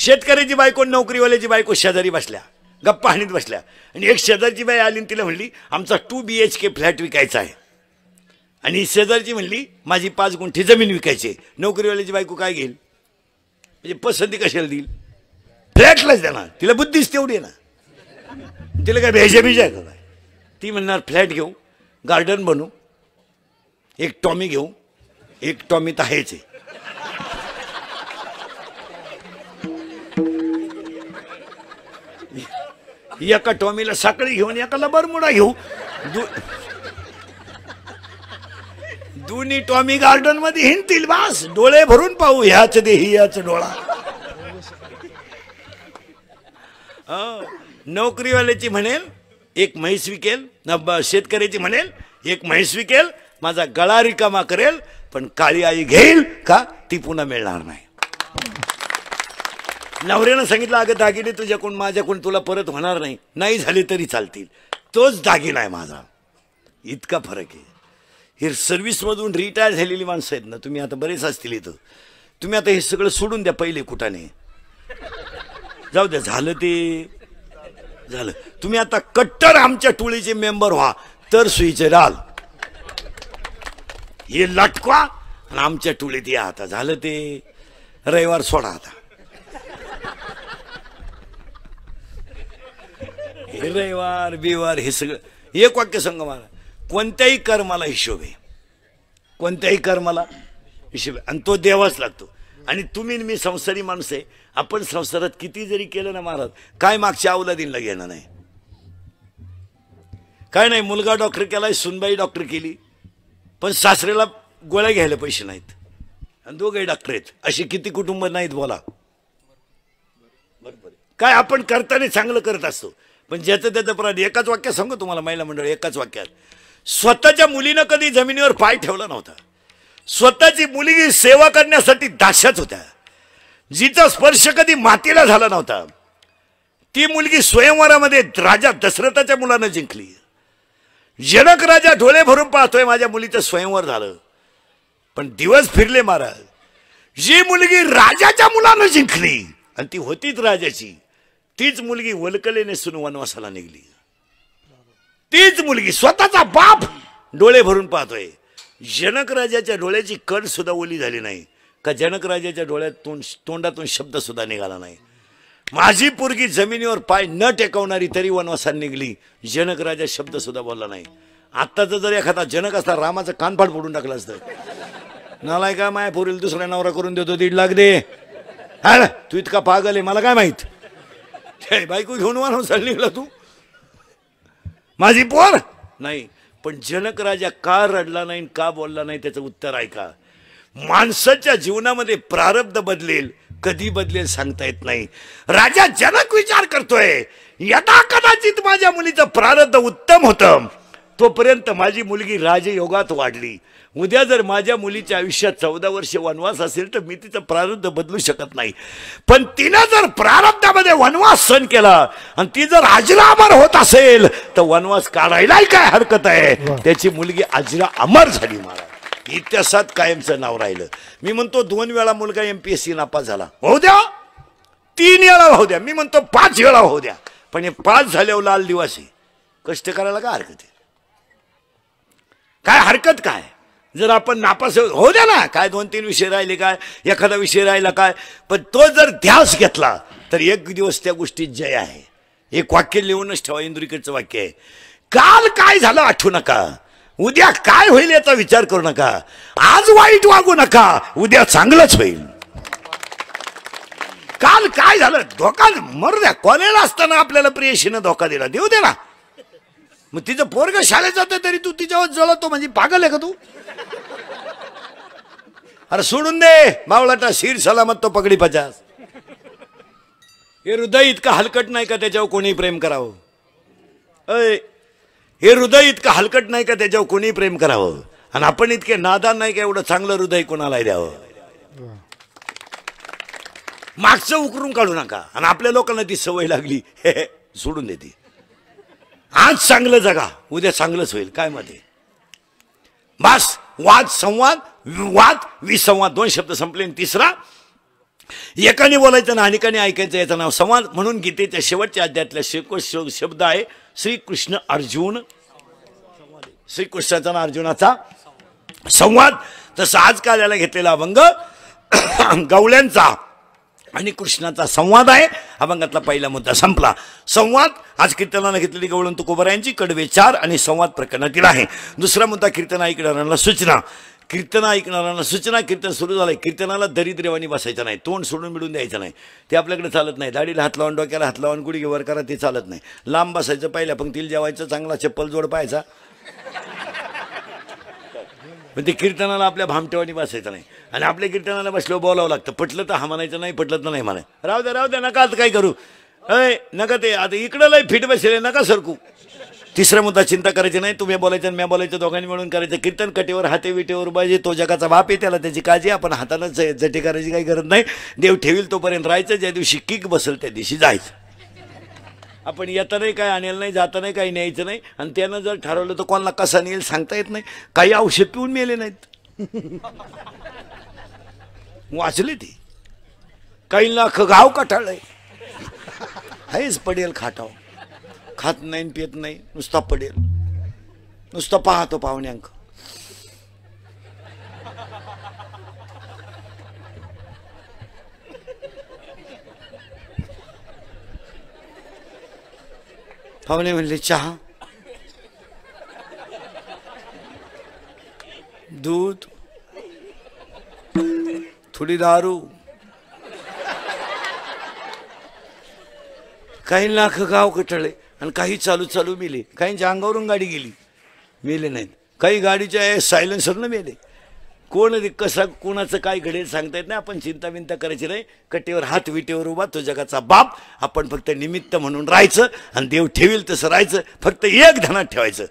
शेतकऱ्याची बायको नोकरीवाल्याची बायको शेजारी बसल्या, गप्पा हाणीत बसल्या. आणि एक शेजारची बाई आली आणि तिला म्हणली आमचा 2 BHK फ्लॅट विकायचा आहे. आणि शेजारची म्हणली माझी 5 गुंठे जमीन विकायची. नोकरीवाल्याची बायको काय घेईल, म्हणजे पसंती कशाला देईल, फ्लॅटलाच देणार. तिला बुद्धीच तेवढी आहे ना, तिला काय भेजा आहे का काय. ती म्हणणार फ्लॅट घेऊ, गार्डन बनवू, एक टॉमी घेऊ. एक टॉमी तर आहेच आहे. एका टॉमीला साखळी घेऊन एकाला बरमुडा घेऊ. दोन्ही टॉमी गार्डन मध्ये हिंडतील, बास डोळे भरून पाहू, ह्याच देही ह्याच डोळा. नोकरीवाल्याची म्हणेल एक म्हैस विकेल, शेतकऱ्याची म्हणेल एक म्हैस विकेल, माझा गळा रिकामा करेल, पण काळी आई घेईल का ती पुन्हा मिळणार नाही. नवऱ्यानं सांगितलं अगं दागिने तुझ्याकडून माझ्याकडून तुला परत होणार नाही, नाही झाले तरी चालतील, तोच दागिना आहे माझा. इतका फरक आहे. हे सर्व्हिसमधून रिटायर झालेली माणसं आहेत ना, तुम्ही आता बरेच असतील इथं, तुम्ही आता हे सगळं सोडून द्या पहिले कुठाने, जाऊ द्या, झालं ते झालं. तुम्ही आता कट्टर आमच्या टोळीचे मेंबर व्हा तर सुईचे राल, हे लटकवा आणि आमच्या टोळीत या. आता झालं ते, रविवार सोडा आता. हे रविवार बिवार हे सगळं एक वाक्य सांगा मला, कोणत्याही कर्माला हिशोब आहे, कोणत्याही कर्माला हिशोब आहे, आणि तो द्यावाच लागतो. आणि तुम्ही मी संसारी माणूस आहे, आपण संसारात किती जरी केलं ना महाराज, काय मागच्या अवलादींना घेणं नाही, काय नाही. मुलगा डॉक्टर केलाय, सुनबाई डॉक्टर केली, पण सासऱ्याला गोळ्या घ्यायला पैसे नाहीत, आणि दोघंही डॉक्टर आहेत. अशी किती कुटुंब नाहीत बोला, बरोबर. काय आपण करताना चांगलं करत असतो, पण ज्याचं त्याचं प्राण. एकाच वाक्यात सांगू तुम्हाला महिला मंडळ, एकाच वाक्यात, स्वतःच्या मुलीनं कधी जमिनीवर पाय ठेवला नव्हता, स्वतःची मुलगी सेवा करण्यासाठी दाशाच होत्या, जिचा स्पर्श कधी मातीला झाला नव्हता, ती मुलगी स्वयंवरामध्ये राजा दशरथाच्या मुलानं जिंकली. जनक राजा डोळे भरून पाहतोय माझ्या मुलीचं स्वयंवर झालं, पण दिवस फिरले महाराज. जी मुलगी राजाच्या मुलानं जिंकली आणि ती होतीच राजाची, तीच मुलगी वलकले नेसून वनवासाला निघली. तीच मुलगी स्वतःचा बाप डोळे भरून पाहतोय. जनक राजाच्या डोळ्याची कण सुद्धा ओली झाली नाही का, जनक राजाच्या डोळ्यातून तोंडातून शब्द सुद्धा निघाला नाही. माझी पोरगी जमिनीवर पाय न टेकवणारी तरी वनवासात निघली, जनक राजा शब्द सुद्धा बोलला नाही. आत्ताचं जर एखादा जनक असता रामाचं कानफाड फोडून टाकलं असतं. नालाय का माया पोरीला दुसरा नवरा करून देतो, 1.5 लाख दे. हा तू इतका पागल आहे मला काय माहित, बायको घेऊन वनवासाला निघला तू, माझी पोर नाही. पण जनक राजा का रडला नाही, का बोलला नाही, त्याचं उत्तर ऐका. माणसाच्या जीवनामध्ये प्रारब्ध बदलेल, कधी बदलेल सांगता येत नाही. राजा जनक विचार करतोय, यदा कदाचित माझ्या मुलीचं प्रारब्ध उत्तम होतं तोपर्यंत माझी मुलगी राजयोगात वाढली. उद्या जर माझ्या मुलीच्या आयुष्यात 14 वर्ष वनवास असेल तर मी तिचं प्रारब्ध बदलू शकत नाही. पण तिनं जर प्रारब्धामध्ये वनवास सहन केला आणि ती जर अजरा अमर होत असेल तर वनवास काढायलाही काय हरकत आहे. त्याची मुलगी अजरा अमर झाली महाराज, इतिहासात कायमचं नाव राहिलं. मी म्हणतो 2 वेळा मुलगा MPSC नापास झाला, होऊ द्या, 3 वेळा होऊ द्या, मी म्हणतो 5 वेळा होऊ द्या, पण हे 5 झाल्यावर लाल दिवस आहे. कष्ट करायला काय हरकत आहे, काय हरकत काय. जर आपण नापास होऊ द्या ना, काय 2-3 विषय राहिले काय, एखादा विषय राहिला काय, पण तो जर ध्यास घेतला तर एक दिवस त्या गोष्टीत जय आहे. एक वाक्य लिहूनच ठेवा, इंदुरीकरचं वाक्य आहे, काल काय झालं आठवू नका, उद्या काय होईल याचा विचार करू नका, आज वाईट वागू नका, उद्या चांगलंच होईल. काल काय झालं, धोका मरू द्या. कॉलेजला असताना आपल्याला प्रेयसीनं धोका दिला, देऊ दे ना. मग तिचं पोरग शाळेत जातं तरी तू तिच्यावर जळतो, म्हणजे पागल आहे का तू. अरे सोडून दे मावळाटा, शिर सलामत तो पगडी 50. हे हृदय इतकं हलकट नाही का त्याच्यावर कोणी प्रेम करावं. हे हृदय इतकं हलकट नाही का त्याच्यावर कोणी प्रेम करावं. आणि आपण इतके नादान नाही का एवढं चांगलं हृदय कोणाला द्यावं. मागचं उकरून काढू नका. आणि आपल्या लोकांना ती सवय लागली, सोडून देते. आज चांगलं जगा, उद्या चांगलंच होईल, काय मध्ये बस. वाद संवाद, वाद विसंवाद, 2 शब्द संपले. तिसरा एकाने बोलायचं ना अनेकाने ऐकायचं, याचं नाव संवाद. म्हणून गीतेच्या शेवटच्या अध्यायातल्या शब्द आहे श्रीकृष्ण अर्जुन. श्रीकृष्णाचा ना अर्जुनाचा संवाद. तसं आज काल्याला घेतलेला अभंग गवळ्यांचा आणि कृष्णाचा संवाद आहे. अभंगातला पहिला मुद्दा संपला. संवाद आज कीर्तनाला घेतलेली गवळण तुकोबरायांची कडवे 4 आणि संवाद प्रकरणातील आहे. दुसरा मुद्दा कीर्तन ऐकणाऱ्यांना सूचना. कीर्तन ऐकणाऱ्यांना सूचना. कीर्तन सुरू झालंय, कीर्तनाला दरिद्रेवानी बसायचं नाही, तोंड सोडून मिळून द्यायचं नाही, ते आपल्याकडे चालत नाही. दाढीला हात लावून डोक्याला हात लावून गुडघे वर करा, ते चालत नाही. लांब बसायचं, पहिल्या पंक्तीला जेवायचं, चांगला चप्पल जोड पाहायचा. पण ते कीर्तनाला आपल्या भामटेवानी बसायचं नाही. आणि आपल्या कीर्तनाला बसल्यावर बोलावं लागतं. पटलं तर हा म्हणायचं नाही, पटलं तर नाही म्हणाय. राहू द्या नका आता काय करू, अय नका ते आता इकडं लय फिट बसले, नका सरकू. तिसरा मुद्दा चिंता करायची नाही, तुम्ही बोलायचं आणि मी बोलायचं, दोघांनी मिळून करायचं. कीर्तन कटेवर हाते विटेवर पाहिजे. तो जगाचा बाप आहे, त्याला त्याची काळजी. आपण हातानंच जटे करायची काही गरज नाही. देव ठेवील तोपर्यंत राहायचं, ज्या दिवशी किक बसेल त्या दिवशी जायचं. आपण येता नाही, काय आणेल नाही, जाता नाही, काही न्यायचं नाही. आणि त्यानं जर ठरवलं तर कोणाला कसा नेईल सांगता येत नाही. काही औषध पिऊन मेले नाहीत, वाचले ते. काही लाख गाव कटाळलंय, हेच पडेल खाटाव, खात नाही पित नाही, नुसता पडेल, नुसतं पाहतो पाहुण्यांक. पाहुणे म्हणले चहा, दूध, थोडी दारू. काही लाख गाव कटळले आणि काही चालू मेले. काहींच्या अंगावरून गाडी गेली, मेले नाहीत. काही गाडीच्या सायलेन्सरनं मेले. कोण कसा कोणाचं काय घडेल सांगता येत नाही. आपण चिंता करायची नाही. कटेवर हात विटेवर उभा तो जगाचा बाप. आपण फक्त निमित्त म्हणून राहायचं आणि देव ठेवील तसं राहायचं. फक्त एक ध्यानात ठेवायचं.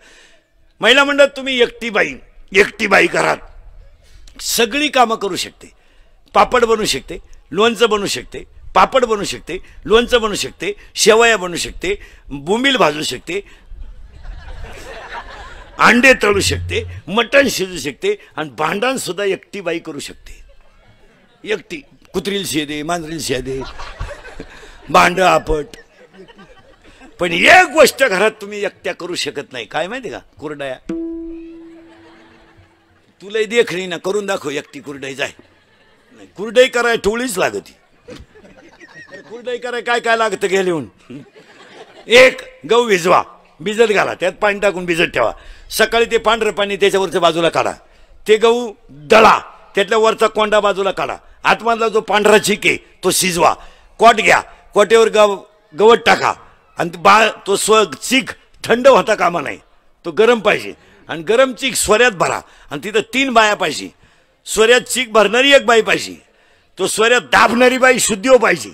महिला मंडळात तुम्ही एकटी बाई घरात सगळी कामं करू शकते. पापड बनवू शकते, लोणचं बनवू शकते, पापड बनवू शकते, लोणचं बनवू शकते, शेवया बनवू शकते, बोंबील भाजू शकते, अंडे तळू शकते, मटण शिजू शकते आणि भांडण सुद्धा एकटी बाई करू शकते. एकटी कुत्रील शेदे, मांजरील शेदे, भांड आपट. पण एक गोष्ट घरात तुम्ही एकट्या करू शकत नाही, काय माहिती का? कुरडया. तुला देखणी ना करून दाखव एकटी कुरडई. जाय कुरडई कराय टोळीच लागती. कुरडई कराय काय काय लागतं घे लिहून. एक गहू भिजवा, भिजत घाला, त्यात पाणी टाकून भिजत ठेवा. सकाळी ते पांढरं पाणी त्याच्यावरच्या बाजूला काढा. ते गहू दळा, त्यातल्या वरचा कोंडा बाजूला काढा. आतमधला जो पांढरा चीक आहे तो शिजवा. कोट घ्या, कोटेवर गवत टाका आणि तो चीक थंड होता कामा नाही, तो गरम पाहिजे. आणि गरम चीक स्वऱ्यात भरा आणि तिथं 3 बाया पाहिजे. स्वऱ्यात चीक भरणारी एक बाई पाहिजे. तो स्वऱ्यात दाबणारी बाई शुद्धीव पाहिजे.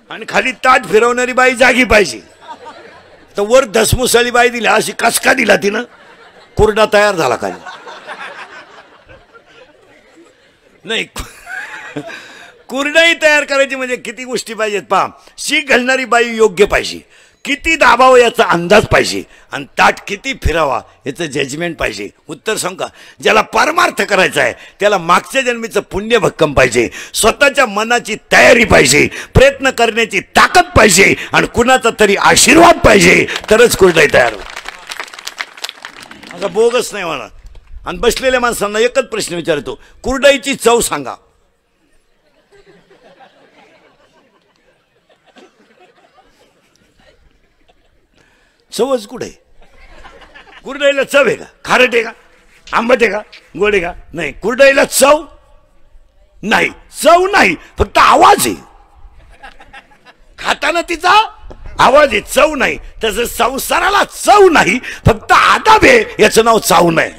आणि खाली ताट फिरवणारी बाई जागी पाहिजे. तर वर धसमुसळी बाई दिली, अशी कसका दिला तिनं, कुरडा तयार झाला खाली. नाही कुरडाई तयार करायची म्हणजे किती गोष्टी पाहिजेत पहा. शीख घालणारी बाई योग्य पाहिजे, किती दाबावं याचा अंदाज पाहिजे, आणि ताट किती फिरावा याचं जजमेंट पाहिजे. उत्तर सांग का? ज्याला परमार्थ करायचा आहे त्याला मागच्या जन्मीचं पुण्य भक्कम पाहिजे, स्वतःच्या मनाची तयारी पाहिजे, प्रयत्न करण्याची ताकद पाहिजे आणि कुणाचा तरी आशीर्वाद पाहिजे, तरच कुरडाई तयार होईल. असं बोगस नाही म्हणा. आणि बसलेल्या माणसांना एकच प्रश्न विचारतो, कुरडाईची चव सांगा. चवच कुठे? कुरडईला चव आहे का? खारट आहे का? आंबट आहे का? गोड आहे का? नाही. कुरडईला चव नाही, चव नाही, फक्त आवाज आहे. खाताना तिचा आवाज आहे, चव नाही. तसं संसाराला चव नाही, फक्त आदाब आहे, याचं नाव चाव नाही.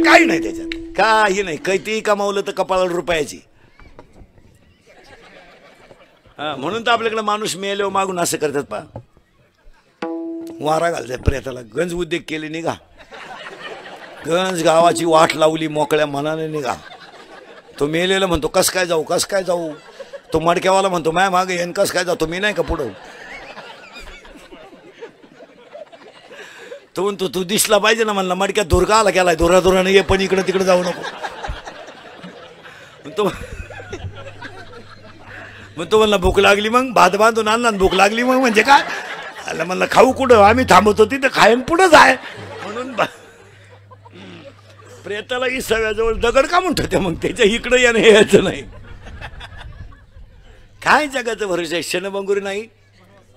काही नाही त्याच्यात, काही नाही. कितीही कमावलं तर कपाळाला रुपयाची. म्हणून तर आपल्याकडे माणूस मेल्यावर मागून असं करतात पा, वारा घालतात प्रेताला. गंज उद्योग केले निघा, गंज गावाची वाट लावली, मोकळ्या मनाने निघा. तो मेलेला म्हणतो कस काय जाऊ, कस काय जाऊ. तो मडक्यावाला म्हणतो माया मागे येईन, कस काय जातो, मी नाही का पुढं. तो म्हणतो तू दिसला पाहिजे ना, म्हणला मडक्यात धुरका आला केलाय, धुराधुराने ये, पण इकडं तिकडे जाऊ नको. मग तो म्हणला भूक लागली, मग भात बांधून आणला, भूक लागली मग म्हणजे काय आला, म्हणलं खाऊ कुठं, आम्ही थांबत होती तर खायन पुढंच आहे म्हणून. प्रेताला ही सगळ्याजवळ दगड का म्हणतो ते, मग त्याच्या इकडं यानं यायचं नाही. काय जगाचं भरोसा, क्षणभंगुरी नाही,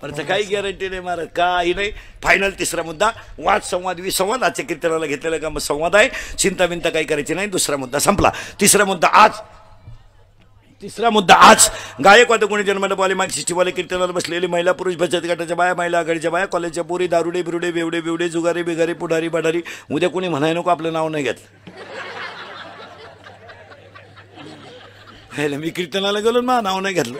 परत काही गॅरंटी नाही महाराज, काही नाही. फायनल तिसरा मुद्दा, वाद संवाद विसंवाद. आजच्या कीर्तनाला घेतलेला का संवाद आहे, चिंता बिंता काही करायची नाही. दुसरा मुद्दा संपला. तिसरा मुद्दा आज गायकवाद कोणी जन्मडपाले मागशिष्टीवाले कीर्तनाला बसलेले महिला पुरुष बचत गटाच्या बाया, महिला आघाडीच्या बाया, कॉलेजच्या पोरी, दारुडे बिरुडे बेवडे बिवडे, जुगारी बिगारी, पुढारी बडारी. उद्या कोणी म्हणाय नको आपलं नाव नाही घेतलं. मी कीर्तनाला गेलो ना, नाव नाही घेतलं.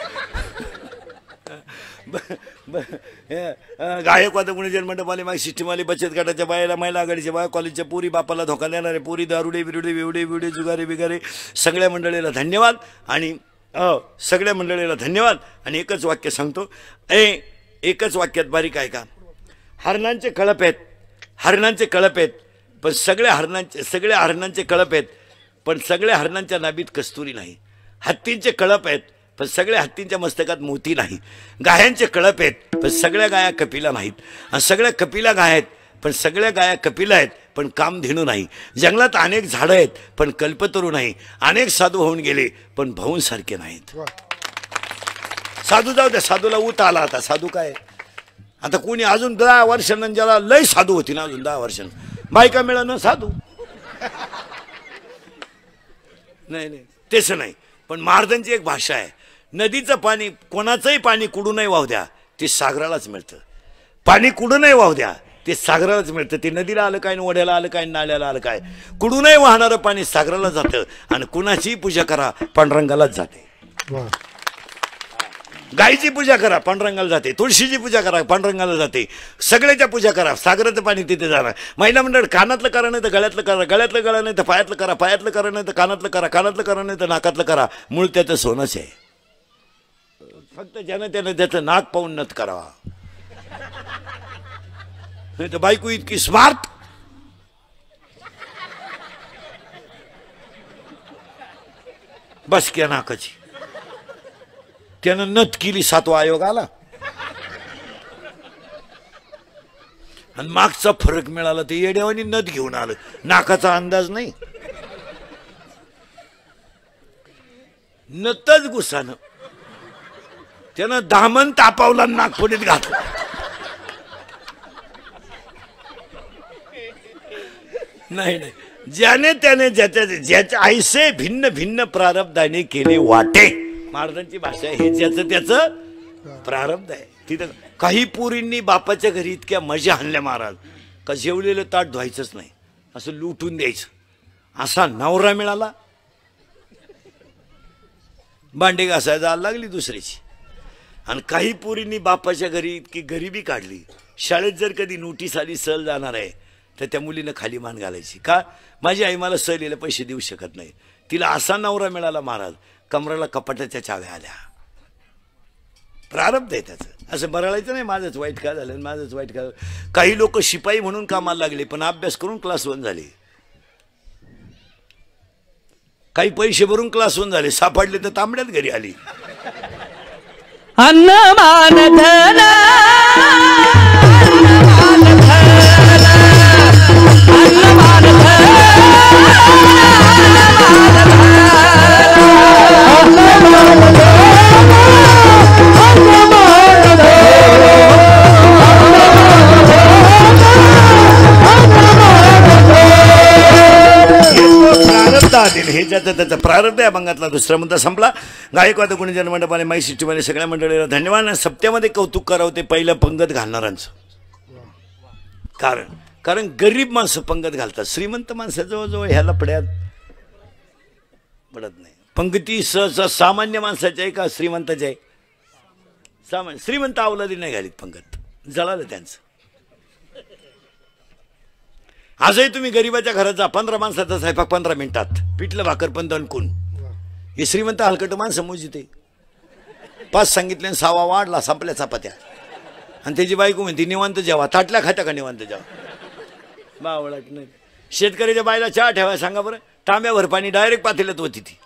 गायकवाद कोणी जन्मडपाले मागशिष्टीवाले बचत गटाच्या बायाला, महिला आघाडीच्या बाया, कॉलेजच्या पोरी, बापाला धोका देणारे पोरी, दारुडे बिरुडे बेवडे बिवडे, जुगारी बिगारे. सगळ्या मंडळीला धन्यवाद आणि सगळ्या मंडळीला धन्यवाद. आणि एकच वाक्य सांगतो, एकच वाक्यात बारीक आहे का, हरणांचे कळप आहेत, हरणांचे कळप आहेत, पण सगळ्या हरणांचे कळप आहेत, पण सगळ्या हरणांच्या नाभीत कस्तुरी नाही. हत्तींचे कळप आहेत, पण सगळ्या हत्तींच्या मस्तकात मोती नाही. गायांचे कळप आहेत, पण सगळ्या गाया कपिला नाहीत. आणि सगळ्या कपिला गाय आहेत, पण सगळ्या गाया कपिला आहेत, पण कामधेनू नाही. जंगलात अनेक झाडं आहेत, पण कल्पतरू नाही. अनेक साधू होऊन गेले, पण भाऊंसारखे नाहीत. साधू जाऊ द्या, साधूला ऊत आला. आता साधू काय, आता कोणी अजून 10 वर्षांना, ज्याला लय साधू होती ना, अजून 10 वर्षांना बायका मिळालं साधू नाही, तेच नाही. पण महाराजांची एक भाषा आहे, नदीचं पाणी, कोणाचंही पाणी कुडू नाही वाहू द्या, ते सागरालाच मिळतं. पाणी कुडू नाही वाहू द्या, ते सागरालाच मिळतं. ते नदीला आलं काय, ओढ्याला आलं काय, नाल्याला आलं काय, कुडू नाही वाहणारं पाणी सागराला जातं. आणि कुणाचीही पूजा करा, पांडुरंगालाच जाते. गायीची पूजा करा, पांडुरंगाला जाते. तुळशीची पूजा करा, पांडुरंगाला जाते. सगळ्याच्या पूजा करा, सागराचं पाणी तिथे जाणार. महिला मंडळ, कानातलं करा नाही तर गळ्यातलं करा, गळ्यातलं करा नाही तर पायातलं करा, पायातलं करा नाही तर कानातलं करा, कानातलं करा नाही तर नाकातलं करा. मूळ त्याचं सोनंच आहे. फक्त ज्यानं त्यानं त्याचं नाक पाहून नत करावा. नाही तर बायको इतकी स्मार्ट, बस क्या नाकाची, त्यानं नथ केली, 7वा आयोग आला. आणि मागचा फरक मिळाला, ते येड्यावानी नथ घेऊन आलं, नाकाचा अंदाज नाही. नतच गुसानं त्यानं दामन तापावला, नागपुडीत घातलं. नाही, ज्याने त्याने ज्याच्या आईसे भिन्न भिन्न प्रारब्धाने केले वाटे. महाराजांची भाषा आहे, हे ज्याचं त्याचं प्रारब्ध आहे. तिथं काही पोरींनी बापाच्या घरी इतक्या मजा आणल्या महाराज, का जेवलेलं ताट धुवायचंच नाही, असं लुटून द्यायचं. असा नवरा मिळाला, भांडे घासायला जायला लागली दुसऱ्याची. आणि काही पोरींनी बापाच्या घरी इतकी गरिबी काढली, शाळेत जर कधी नोटीस आली सहल जाणार आहे तर त्या मुलीनं खाली मान घालायची. का, माझी आई मला सहलीला पैसे देऊ शकत नाही. तिला असा नवरा मिळाला महाराज, कमराला कपाटाच्या चाव्या आल्या. प्रारब्ध आहे त्याचं. असं बरळायचं नाही, माझंच वाईट का झालं, माझंच वाईट का झालं. काही लोक शिपाई म्हणून कामाला लागले, पण अभ्यास करून क्लास 1 झाले. काही पैसे भरून क्लास 1 झाले, सापडले तर तांबड्यात घरी आली. अन्न मान धन, हे त्याचा प्रारब्ध आहे. अभंगातला दुसरा मुद्दा संपला. गायकवाद गुणी जनमंडपाने माई सिटीमध्ये सगळ्या मंडळीला धन्यवाद. सप्त्यामध्ये कौतुक करावं ते पहिलं पंगत घालणाऱ्यांचं. कारण गरीब माणसं पंगत घालतात, श्रीमंत माणसं जवळजवळ ह्याला पडत नाही. पंगती सहसा सामान्य माणसाची आहे का श्रीमंताची आहे? सामान्य. श्रीमंत अवलादी नाही घालीत पंगत, जळालं त्यांचं. आजही तुम्ही गरीबाच्या घरात जा, 15 माणसाचा स्वयंपाक 15 मिनिटात, पिठलं भाकर पण दणकून. हे श्रीमंत हलकट माणसं मोजिते. 5 सांगितले 6वा वाढला, संपल्या चपात्या. आणि त्याची बायको म्हणते निवांत जेवा, ताटल्या खात्या का निवांत जेवा. बावळट नाही. शेतकऱ्याच्या बाईला चहा ठेवाय सांगा बरं, तांब्याभर पाणी डायरेक्ट पातेल्यात होती ती.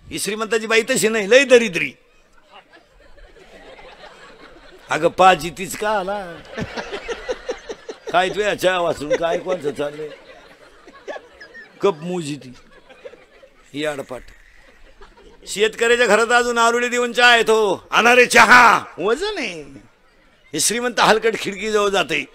ही श्रीमंताची बाई तशी नाही, लय दरिद्री. अगं पाजी तीच का आला काय तुझ्या चहा वाचून काय कोणचं चाललंय, कप मुजी ती ही आडपाट. शेतकऱ्याच्या घरात अजून आरुळी देऊन चहा येतो, अनारे चहा वजन आहे. हे श्रीमंत हलकट खिडकी जवळ जाते.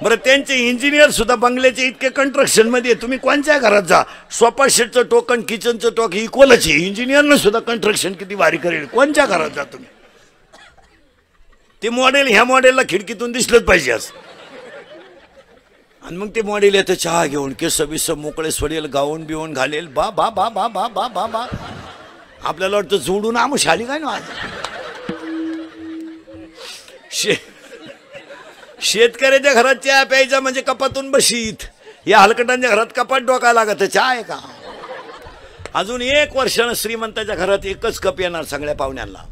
बरं त्यांचे इंजिनियर सुद्धा बंगल्याचे इतके कंस्ट्रक्शन मध्ये, तुम्ही कोणत्या घरात जा, सोफा सेटचं टोक आणि किचनचं टोक इक्वलच आहे. इंजिनियरनं सुद्धा कंस्ट्रक्शन किती भारी करेल, कोणत्या घरात जा तुम्ही. ते मॉडेल ह्या मॉडेलला खिडकीतून दिसलंच पाहिजे असं. आणि मग ते मॉडेल येतं चहा घेऊन, केस बिस मोकळे सोडेल, गाऊन बिवून घालेल. बा बा बा बा बा बा बा बा आपल्याला वाटतं जोडून आमुष आली काय ना. शेतकऱ्याच्या घरात चहा प्यायचा म्हणजे कपातून बशीत. या हलकटांच्या घरात कपात डोका लागत, चहा आहे का. अजून 1 वर्षानं श्रीमंताच्या घरात एकच कप येणार सगळ्या पाहुण्यांना,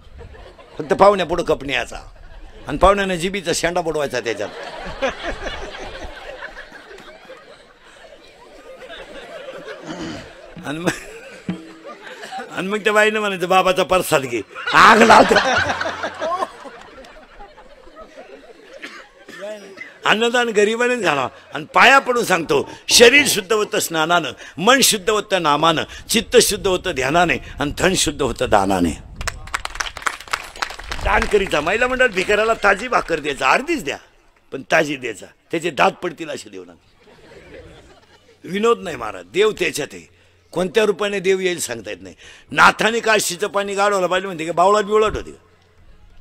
फक्त पाहुण्या पुढे कप न्यायचा आणि पाहुण्यानं जिबीचा शेंडा बुडवायचा त्याच्यात. आणि मग त्या बाईनं म्हणायचं बाबाचा प्रसाद घे, आग लावतो. अन्नदान गरिबाने झाला. आणि पाया पडून सांगतो, शरीर शुद्ध होतं स्नानानं, मन शुद्ध होतं नामानं, चित्त शुद्ध होतं ध्यानाने, आणि धन शुद्ध होतं दानाने. दान करीता महिला मंडळ भिकाऱ्याला ताजी भाकर द्यायचा, अर्धीच द्या पण ताजी द्यायचा, त्याचे दात पडतील असे देऊ नका. विनोद नाही महाराज, देव त्याच्यात आहे. कोणत्या रूपाने देव येईल सांगता येत नाही. नाथाने काशीचं पाणी गाढवाला पाहिजे म्हणते का, बावळात बिवळाट होती.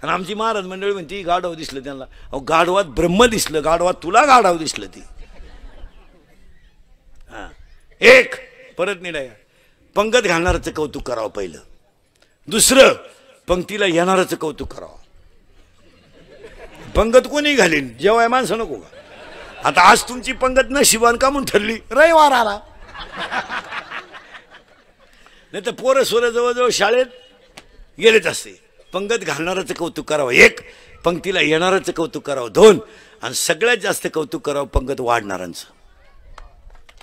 आणि आमची महाराज मंडळी म्हणती गाढव दिसलं त्यांना. अहो गाढवात ब्रह्म दिसलं, गाढवात तुला गाढव दिसलं. ती हा एक परत निराया. पंगत घालणारचं कौतुक करावं पहिलं, दुसरं पंक्तीला येणारचं कौतुक करावं. पंगत कोणी घालीन, जेव्हा माणसं नको का. आता आज तुमची पंगत नशिबान का म्हणून ठरली, रविवार आला. नाही तर पोरं सोरं जवळजवळ शाळेत गेलेच असते. पंगत घालणारचं कौतुक करावं एक, पंक्तीला येणारचं कौतुक करावं दोन, आणि सगळ्यात जास्त कौतुक करावं पंगत वाढणाऱ्यांचं.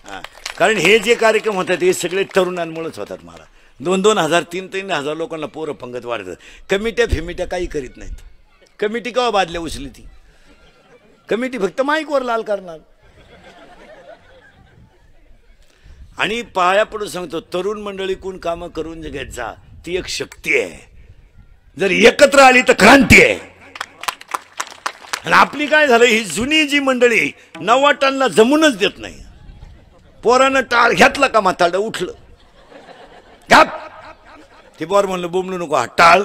हा, कारण हे जे कार्यक्रम होतात हे सगळे तरुणांमुळेच होतात. मला 2-2 हजार 3-3 हजार लोकांना पोरं पंगत वाढतात. कमिट्या फिमिट्या काही करीत नाहीत. कमिटी केव्हा बादल्या उचली ती कमिटी, फक्त माईकवर लाल करणार. आणि पाया पडून सांगतो, तरुण मंडळी कोण कामं करून घेत जा, ती एक शक्ती आहे. जर एकत्र आली तर क्रांती आहे. आणि आपली काय झालं, ही जुनी जी मंडळी नव्वाटांना जमूनच देत नाही. पोरानं टाळ घेतला का म्हातारडं उठलं, घाप. ते पोर म्हणलं बोंबलू नको, हा टाळ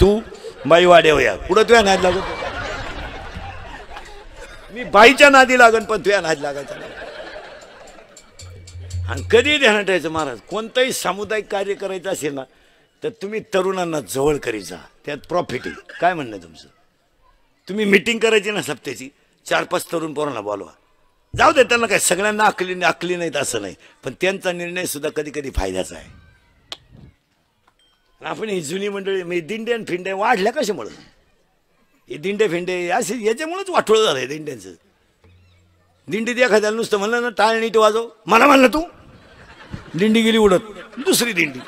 तू बाई वाड्या पुढं तुझ्या नाद लागत. मी बाईच्या नादी लागन पण तुझ्या नाद लागायचा नाही. आणि कधी ध्यानात ठेवायचं महाराज, कोणतंही सामुदायिक कार्य करायचं असेल ना तर तुम्ही तरुणांना जवळ करीत जा, त्यात प्रॉफिट आहे. काय म्हणणं तुमचं. तुम्ही मिटिंग करायची ना सप्त्याची, 4-5 तरुण पोरांना बोलवा. जाऊ दे, त्यांना काय सगळ्यांना आकली नाहीत असं नाही, पण त्यांचा निर्णय सुद्धा कधी कधी फायद्याचा आहे. आपण ही जुनी मंडळी म्हणजे दिंड्या फिंड्या वाढल्या कशामुळं, हे दिंडे फिंडे असे याच्यामुळेच वाटोळं झालंय दिंड्यांचं. दिंडीत एखाद्याला नुसतं म्हणलं ना टाळ नीट वाजव, मला म्हणलं तू, दिंडी गेली उडत, दुसरी दिंडी.